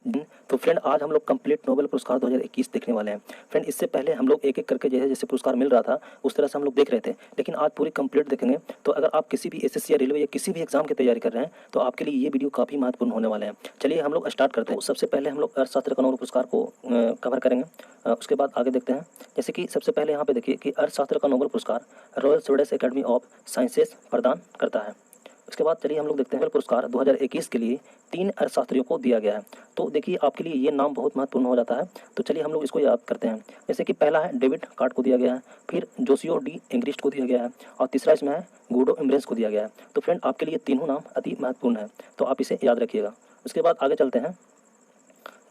तो फ्रेंड आज हम लोग कंप्लीट नोबेल पुरस्कार 2021 देखने वाले हैं। फ्रेंड इससे पहले हम लोग एक एक करके जैसे पुरस्कार मिल रहा था उस तरह से हम लोग देख रहे थे, लेकिन आज पूरी कंप्लीट देखेंगे। तो अगर आप किसी भी एसएससी या रेलवे या किसी भी एग्जाम की तैयारी कर रहे हैं तो आपके लिए ये वीडियो काफ़ी महत्वपूर्ण होने वाले हैं। चलिए हम लोग स्टार्ट करते हैं। सबसे पहले हम लोग अर्थशास्त्र का नोबेल पुरस्कार को कवर करेंगे, उसके बाद आगे देखते हैं। जैसे कि सबसे पहले यहाँ पे देखिए कि अर्थशास्त्र का नोबेल पुरस्कार royal Swedish academy of sciences प्रदान करता है। उसके बाद चलिए हम लोग देखते हैं नोबेल पुरस्कार 2021 के लिए 3 अर्थशास्त्रियों को दिया गया है। तो देखिए आपके लिए ये नाम बहुत महत्वपूर्ण हो जाता है, तो चलिए हम लोग इसको याद करते हैं। जैसे कि पहला है डेविड कार्ट को दिया गया है, फिर जोसियो डी इंग्रिस्ट को दिया गया है और तीसरा इसमें है गुडो इम्ब्रेंस को दिया गया है। तो फ्रेंड आपके लिए तीनों नाम अति महत्वपूर्ण है, तो आप इसे याद रखिएगा। उसके बाद आगे चलते हैं।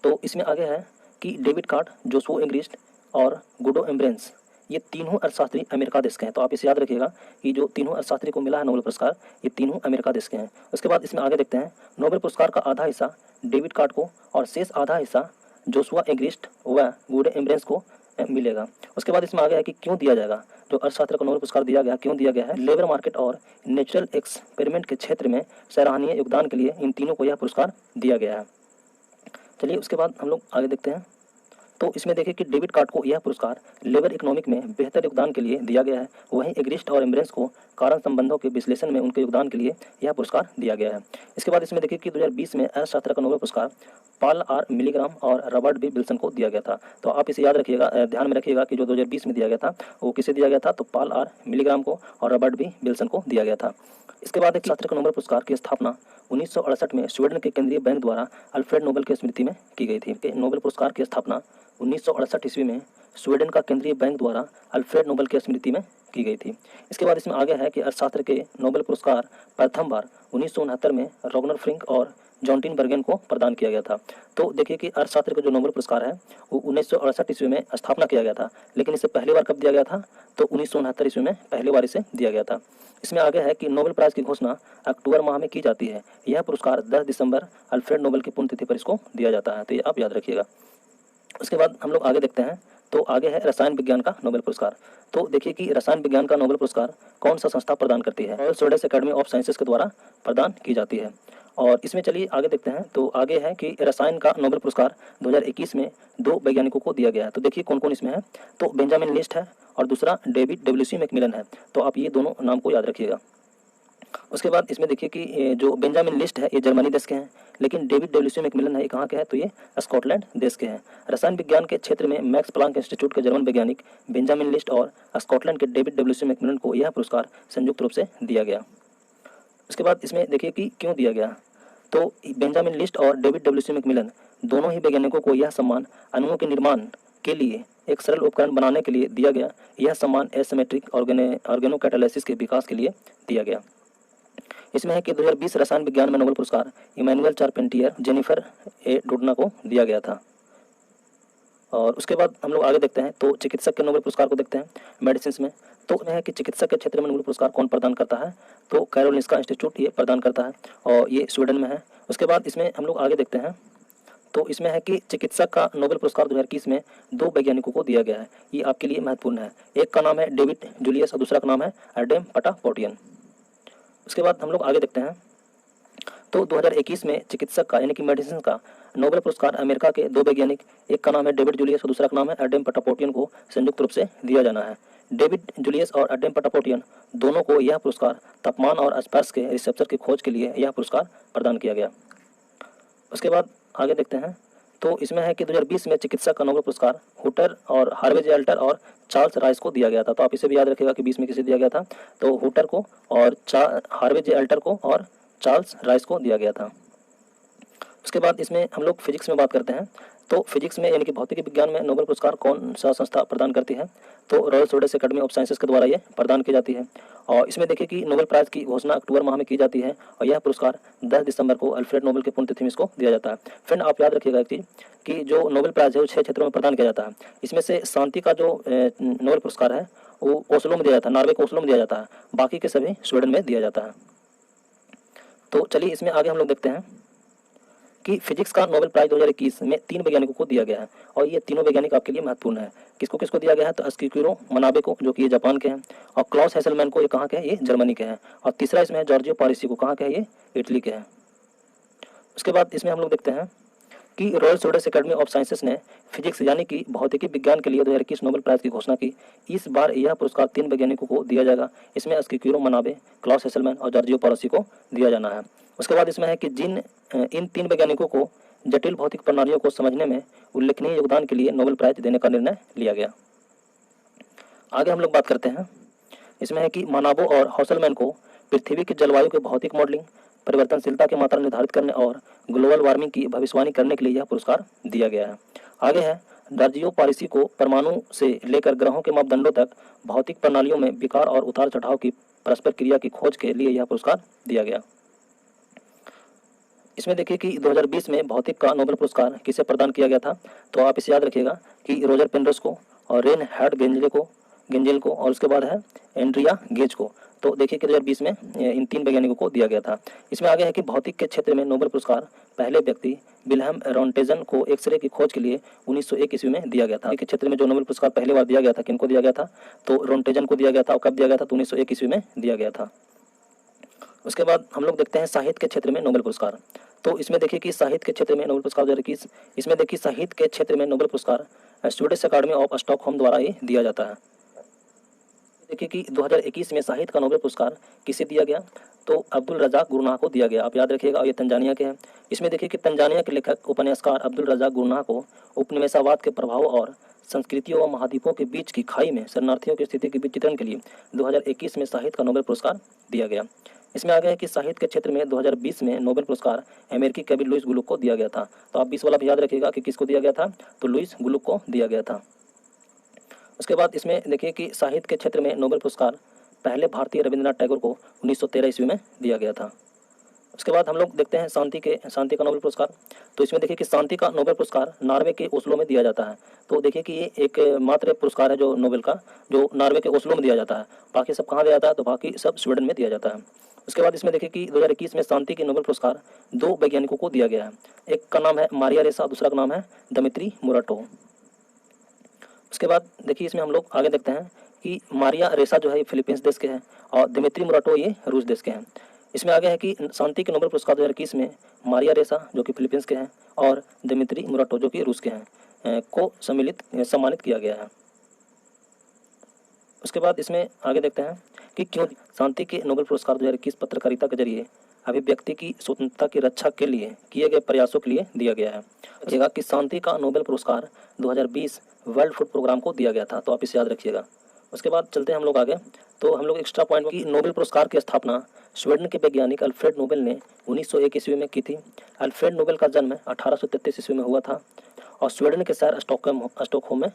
तो इसमें आगे है कि डेविड कार्ट, जोसुओ इंग्रिस्ट और गुडो इम्ब्रेंस ये तीनों अर्थशास्त्री अमेरिका देश के हैं। तो आप इसे याद रखिएगा कि जो तीनों अर्थशास्त्री को मिला है नोबेल पुरस्कार ये तीनों अमेरिका देश के हैं। उसके बाद इसमें आगे देखते हैं नोबेल पुरस्कार का आधा हिस्सा डेविड कार्ट को और शेष आधा हिस्सा जोसुआ इंग्रिस्ट व गुडो इम्ब्रेंस को मिलेगा। उसके बाद इसमें आगे है कि क्यों दिया जाएगा। जो अर्थशास्त्र को नोबेल पुरस्कार दिया गया, क्यों दिया गया है? लेबर मार्केट और नेचुरल एक्सपेरिमेंट के क्षेत्र में सराहनीय योगदान के लिए इन तीनों को यह पुरस्कार दिया गया है। चलिए उसके बाद हम लोग आगे देखते हैं। तो इसमें देखिए कि डेविड कार्ट को यह पुरस्कार लेबर इकोनॉमिक में बेहतर योगदान के लिए दिया गया है, वहीं एग्रिस्ट और इम्ब्रेंस को कारण संबंधों के विश्लेषण में उनके योगदान के लिए यह पुरस्कार दिया गया है। इसके बाद इसमें देखिए कि 2020 में अर्थशास्त्र का नोबेल पुरस्कार पॉल आर मिलीग्राम और रॉबर्ट बी विल्सन को दिया गया था। तो आप इसे याद रखिएगा, ध्यान में रखिएगा कि जो 2020 में दिया गया था वो किसे दिया गया था, तो पॉल आर मिलीग्राम को और रॉबर्ट बी विल्सन को दिया गया था। इसके बाद एक शास्त्र का नोबेल पुरस्कार की स्थापना 1968 में स्वीडन के केंद्रीय बैंक द्वारा अल्फ्रेड नोबेल की स्मृति में की गई थी। नोबेल पुरस्कार की स्थापना 1968 ईस्वी में स्वीडन का केंद्रीय बैंक द्वारा अल्फ्रेड नोबेल की स्मृति में की गई थी। इसके बाद इसमें आगे है कि अर्थशास्त्र के नोबेल पुरस्कार प्रथम बार 1969 में रोगनर फ्रिंक और जॉन्टिन बर्गेन को प्रदान किया गया था। तो देखिए कि अर्थशास्त्र का जो नोबेल पुरस्कार है वो 1968 ईस्वी में स्थापना किया गया था, लेकिन इसे पहली बार कब दिया गया था, तो 1969 ईस्वी में पहली बार इसे दिया गया था। इसमें आगे है कि नोबेल प्राइज की घोषणा अक्टूबर माह में की जाती है। यह पुरस्कार 10 दिसंबर अल्फ्रेड नोबेल की पुण्यतिथि पर इसको दिया जाता है, तो ये आप याद रखिएगा। उसके बाद हम लोग आगे देखते हैं। तो आगे है रसायन विज्ञान का नोबेल पुरस्कार। तो देखिए कि रसायन विज्ञान का नोबेल पुरस्कार कौन सा संस्था प्रदान करती है? Royal Swedish academy of sciences के द्वारा प्रदान की जाती है। और इसमें चलिए आगे देखते हैं। तो आगे है कि रसायन का नोबेल पुरस्कार 2021 में 2 वैज्ञानिकों को दिया गया है। तो देखिए कौन कौन इसमें है। तो बेंजामिन लिस्ट है और दूसरा डेविड डब्ल्यूसी मैकमिलन है। तो आप ये दोनों नाम को याद रखिएगा। उसके बाद इसमें देखिए कि जो बेंजामिन लिस्ट है ये जर्मनी देश के हैं, लेकिन डेविड डब्ल्यूसी मैकमिलन है ये कहाँ के हैं, तो ये स्कॉटलैंड देश के हैं। रसायन विज्ञान के क्षेत्र में मैक्स प्लांक इंस्टीट्यूट के जर्मन वैज्ञानिक बेंजामिन लिस्ट और स्कॉटलैंड के डेविड डब्ल्यूसी मैकमिलन को यह पुरस्कार संयुक्त रूप से दिया गया। उसके बाद इसमें देखिए कि क्यों दिया गया। तो बेंजामिन लिस्ट और डेविड डब्ल्यूसी मैकमिलन दोनों ही वैज्ञानिकों को यह सम्मान अणुओं के निर्माण के लिए एक सरल उपकरण बनाने के लिए दिया गया। यह सम्मान एसिमेट्रिक ऑर्गेनोकैटालिसिस के विकास के लिए दिया गया। इसमें है कि 2020 रसायन विज्ञान में नोबेल पुरस्कार इमैनुअल चार्पेंटियर, जेनिफर ए डोडना को दिया गया था। और उसके बाद हम लोग आगे देखते हैं। तो चिकित्सक के नोबेल पुरस्कार को देखते हैं मेडिसिन में। तो उसमें है कि चिकित्सक के क्षेत्र में नोबेल पुरस्कार कौन प्रदान करता है, तो कैरोलिंस्का इंस्टीट्यूट ये प्रदान करता है और ये स्वीडन में है। उसके बाद इसमें हम लोग आगे देखते हैं। तो इसमें है कि चिकित्सक का नोबेल पुरस्कार 2021 में 2 वैज्ञानिकों को दिया गया है। ये आपके लिए महत्वपूर्ण है। एक का नाम है डेविड जूलियस और दूसरा का नाम है एडम पटापोटियन। उसके बाद हम लोग आगे देखते हैं। तो 2021 में चिकित्सक का यानी कि मेडिसिन का नोबेल पुरस्कार अमेरिका के 2 वैज्ञानिक, एक का नाम है डेविड जूलियस और दूसरा का नाम है एडम पटापोटियन को संयुक्त रूप से दिया जाना है। डेविड जूलियस और एडम पटापोटियन दोनों को यह पुरस्कार तापमान और स्पर्श के रिसेप्टर की खोज के लिए यह पुरस्कार प्रदान किया गया। उसके बाद आगे देखते हैं। तो इसमें है कि 2020 में चिकित्सक का नोबेल पुरस्कार हुटर और हार्वे जे अल्टर और चार्ल्स राइस को दिया गया था। तो आप इसे भी याद रखिएगा कि 20 में किसे दिया गया था, तो हुटर को और हार्वे जे अल्टर को और चार्ल्स राइस को दिया गया था। उसके बाद इसमें हम लोग फिजिक्स में बात करते हैं। तो फिजिक्स में यानी कि भौतिक विज्ञान में नोबेल पुरस्कार कौन सा संस्था प्रदान करती है, तो royal Swedish academy of sciences के द्वारा ये प्रदान की जाती है। और इसमें देखिए कि नोबेल प्राइज की घोषणा अक्टूबर माह में की जाती है और यह पुरस्कार 10 दिसंबर को अल्फ्रेड नोबेल की पुण्यतिथि में इसको दिया जाता है। फ्रेंड आप याद रखिएगा एक चीज़ कि जो नोबेल प्राइज है वो 6 क्षेत्रों में प्रदान किया जाता है। इसमें से शांति का जो नोबेल पुरस्कार है वो ओस्लो में दिया जाता है, नॉर्वे को ओस्लो में दिया जाता है, बाकी के सभी स्वीडन में दिया जाता है। तो चलिए इसमें आगे हम लोग देखते हैं कि फिजिक्स का नोबेल प्राइज 2021 में 3 वैज्ञानिकों को दिया गया है और ये तीनों वैज्ञानिक आपके लिए महत्वपूर्ण है। किसको किसको दिया गया है, तो अस्किरो मनाबे को जो कि ये जापान के हैं, और क्लॉस हेसलमैन को ये कहाँ के हैं, ये जर्मनी के हैं, और तीसरा इसमें है जॉर्जियो पारिसी को, कहाँ के हैं, ये इटली के हैं। उसके बाद इसमें हम लोग देखते हैं कि royal Swedish academy of sciences ने फिजिक्स यानी कि भौतिकी विज्ञान के लिए 2021 नोबेल प्राइज की घोषणा की। इस बार यह पुरस्कार 3 वैज्ञानिकों को दिया जाएगा। इसमें स्किक्यूरो मनाबे, क्लॉस हेसलमैन और जॉर्जियो पॉरोसी को दिया जाना है। उसके बाद इसमें है कि इन 3 वैज्ञानिकों को जटिल भौतिक प्रणालियों को समझने में उल्लेखनीय योगदान के लिए नोबेल प्राइज देने का निर्णय लिया गया। आगे हम लोग बात करते हैं, इसमें है कि मनाबो और हॉसलमैन को पृथ्वी की जलवायु के भौतिक मॉडलिंग, परिवर्तनशीलता की मात्रा निर्धारित करने और ग्लोबल वार्मिंग की भविष्यवाणी करने के लिए यह पुरस्कार दिया गया है। आगे है जॉर्जियो पॉरोसी को परमाणु से लेकर ग्रहों के मापदंडों तक भौतिक प्रणालियों में विकार और उतार चढ़ाव की परस्पर क्रिया की खोज के लिए यह पुरस्कार दिया गया। इसमें देखिए कि 2020 में भौतिक का नोबेल पुरस्कार किसे प्रदान किया गया था, तो आप इसे याद रखिएगा कि रोजर पेनरोज को और रेन हैड गेंजेल को और उसके बाद है एंड्रिया गेज को। तो देखिए कि 2020 में इन 3 वैज्ञानिकों को दिया गया था। इसमें आगे है कि भौतिक के क्षेत्र में नोबेल पुरस्कार पहले व्यक्ति विल्हेम रॉन्टेजन को एक्सरे की खोज के लिए 1901 ईस्वी में दिया गया था। के क्षेत्र में जो नोबेल पुरस्कार पहली बार दिया गया था, किनको दिया गया था, तो रॉन्टेजन को दिया गया था। और कब दिया गया था, तो 1901 ईस्वी में दिया गया था। उसके बाद हम लोग देखते हैं साहित्य के क्षेत्र में नोबेल पुरस्कार। तो इसमें देखिए कि साहित्य के क्षेत्र में नोबेल पुरस्कार 2021, इसमें देखिए साहित्य के क्षेत्र में नोबेल पुरस्कार स्वीडिश अकादमी ऑफ स्टॉकहोम द्वारा ही दिया जाता है। देखिए कि 2021 में साहित्य का नोबेल पुरस्कार किसे दिया गया, तो अब्दुल रज़ाक गुरनाह को दिया गया। आप याद रखिएगा, और ये तंजानिया के हैं। इसमें देखिए कि तंजानिया के लेखक उपन्यासकार अब्दुल रज़ाक गुरनाह को उपनिवेशवाद के प्रभाव और संस्कृतियों व महाद्वीपों के बीच की खाई में शरणार्थियों की स्थिति के बीच चित्रण के लिए 2021 में साहित्य का नोबेल पुरस्कार दिया गया। इसमें आगे है कि साहित्य के क्षेत्र में 2020 में नोबेल पुरस्कार अमेरिकी कवि लुइस ग्लुक को दिया गया था। तो आप 20 वाला भी याद रखिएगा कि किसको दिया गया था, तो लुइस ग्लुक को दिया गया था। उसके बाद इसमें देखिए कि साहित्य के क्षेत्र में नोबेल पुरस्कार पहले भारतीय रविंद्रनाथ टैगोर को 1913 ईस्वी में दिया गया था। उसके बाद हम लोग देखते हैं शांति का नोबेल पुरस्कार। तो इसमें देखिए कि शांति का नोबेल पुरस्कार नॉर्वे के ओस्लो में दिया जाता है। तो देखिए कि ये एक मात्र पुरस्कार है जो नोबेल का, जो नॉर्वे के ओस्लो में दिया जाता है। बाकी सब कहाँ दिया जाता है, तो बाकी सब स्वीडन में दिया जाता है। उसके बाद इसमें देखिए कि 2021 में शांति के नोबेल पुरस्कार 2 वैज्ञानिकों को दिया गया है। एक का नाम है मारिया रेसा, दूसरा का नाम है दिमित्री मुराटोव। उसके बाद देखिए इसमें हम लोग आगे देखते हैं कि मारिया रेसा जो है फिलीपींस देश के हैं और दिमित्री मुराटोव ये रूस देश के हैं। इसमें आगे है कि शांति के नोबेल पुरस्कार 2021 में मारिया रेसा जो कि फिलीपींस के हैं और दिमित्री मुराटोव जो कि रूस के हैं को सम्मानित किया गया है। उसके बाद इसमें आगे देखते हैं कि क्यों शांति के नोबेल पुरस्कार 2021 पत्रकारिता के जरिए अभिव्यक्ति की स्वतंत्रता की रक्षा के लिए किए गए प्रयासों के लिए दिया गया है। देखिएगा कि शांति का नोबेल पुरस्कार 2020 वर्ल्ड फूड प्रोग्राम को दिया गया था। तो आप इसे याद रखिएगा। उसके बाद चलते हैं हम लोग आगे। तो हम लोग एक्स्ट्रा पॉइंट की नोबेल पुरस्कार की स्थापना स्वीडन के वैज्ञानिक अल्फ्रेड नोबेल ने 1901 ईस्वी में की थी। अल्फ्रेड नोबेल का जन्म 1833 ईस्वी में हुआ था और स्वीडन के शहर स्टॉकहोम में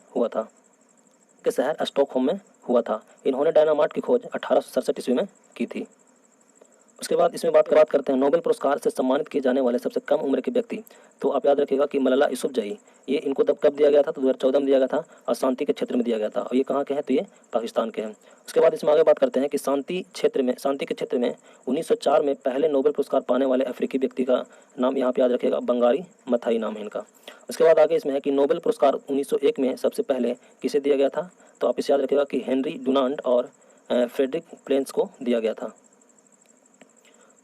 हुआ था। इन्होंने डायनामाइट की खोज 1867 ईस्वी में की थी। उसके बाद इसमें बात करते हैं नोबेल पुरस्कार से सम्मानित किए जाने वाले सबसे कम उम्र के व्यक्ति। तो आप याद रखिएगा कि मलाला यूसुफजई, ये इनको तब कब दिया गया था, तो 2014 में दिया गया था और शांति के क्षेत्र में दिया गया था। और ये कहाँ के हैं, तो ये पाकिस्तान के हैं। उसके बाद इसमें आगे बात करते हैं कि शांति के क्षेत्र में 1904 में पहले नोबेल पुरस्कार पाने वाले अफ्रीकी व्यक्ति का नाम यहाँ पे याद रखिएगा, बंगारी मथाई नाम है इनका। उसके बाद आगे इसमें है कि नोबेल पुरस्कार 1901 में सबसे पहले किसे दिया गया था, तो आप इसे याद रखिएगा कि हेनरी डुनांट और फ्रेडरिक प्लेंस को दिया गया था।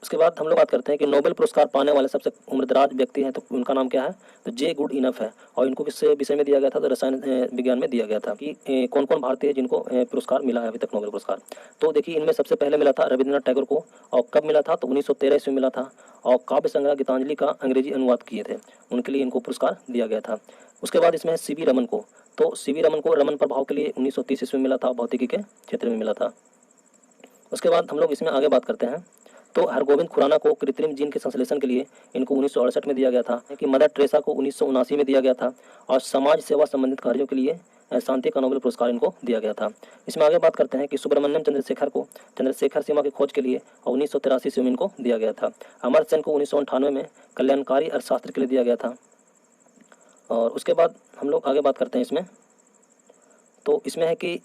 उसके बाद हम लोग बात करते हैं कि नोबेल पुरस्कार पाने वाले सबसे उम्रदराज व्यक्ति हैं, तो उनका नाम क्या है, तो जे गुड इनफ है। और इनको किस विषय में दिया गया था, तो रसायन विज्ञान में दिया गया था। कि कौन कौन भारतीय जिनको पुरस्कार मिला है अभी तक नोबेल पुरस्कार। तो देखिए इनमें सबसे पहले मिला था रविंद्रनाथ टैगोर को, और कब मिला था, तो 1913 ईस्वी में मिला था। और काव्य संग्रह गीतांजलि का अंग्रेजी अनुवाद किए थे, उनके लिए इनको पुरस्कार दिया गया था। उसके बाद इसमें सीवी रमन को, तो सीवी रमन को रमन प्रभाव के लिए 1930 ईस्वी में मिला था, भौतिकी के क्षेत्र में मिला था। उसके बाद हम लोग इसमें आगे बात करते हैं तो हरगोविंद खुराना को कृत्रिम जीन के संश्लेषण के लिए इनको 1968 में दिया गया था। कि मदर टेरेसा को 1979 में दिया गया था और समाज सेवा संबंधित कार्यों के लिए शांति का नोबेल पुरस्कार इनको दिया गया था। इसमें आगे बात करते हैं कि सुब्रमण्यम चंद्रशेखर को चंद्रशेखर सीमा की खोज के लिए और 1983 ईस्वी में इनको दिया गया था। अमर सेन को 1998 में कल्याणकारी अर्थशास्त्र के लिए दिया गया था। और उसके बाद हम लोग आगे बात करते हैं इसमें, तो इसमें है कि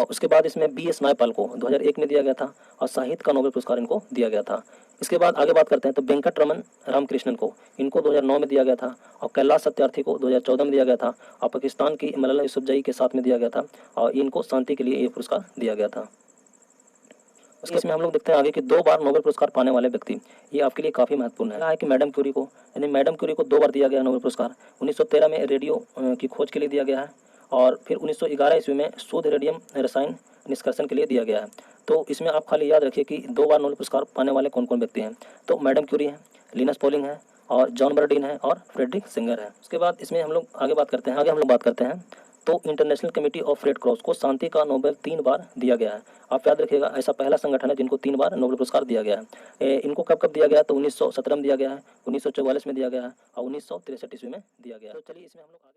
उसके बाद इसमें BS नायपाल को 2001 में दिया गया था और साहित्य का नोबेल पुरस्कार इनको दिया गया था। इसके बाद आगे बात करते हैं तो वेंकट रमन रामकृष्णन को, इनको 2009 में दिया गया था और कैलाश सत्यार्थी को 2014 में दिया गया था और पाकिस्तान की मलाला यूसुफजई के साथ में दिया गया था और इनको शांति के लिए ये पुरस्कार दिया गया था। उसके इसमें हम लोग देखते हैं आगे कि 2 बार नोबेल पुरस्कार पाने वाले व्यक्ति, ये आपके लिए काफ़ी महत्वपूर्ण है। कि मैडम क्यूरी को, यानी मैडम क्यूरी को 2 बार दिया गया नोबेल पुरस्कार। 1913 में रेडियो की खोज के लिए दिया गया है और फिर 1911 ईस्वी में शुद्ध रेडियम रसायन निष्कर्षण के लिए दिया गया है। तो इसमें आप खाली याद रखिए कि 2 बार नोबेल पुरस्कार पाने वाले कौन कौन व्यक्ति हैं। तो मैडम क्यूरी हैं, लिनस पॉलिंग है और जॉन बर्डीन है और फ्रेडरिक सिंगर है। उसके बाद इसमें हम लोग आगे हम लोग बात करते हैं तो international committee of red cross को शांति का नोबेल 3 बार दिया गया है। आप याद रखिएगा, ऐसा पहला संगठन है जिनको 3 बार नोबेल पुरस्कार दिया गया है। इनको कब कब दिया गया, तो 1917 में दिया गया है, 1944 में दिया गया है और 1963 ईस्वी में दिया गया है। तो चलिए इसमें हम लोग आगे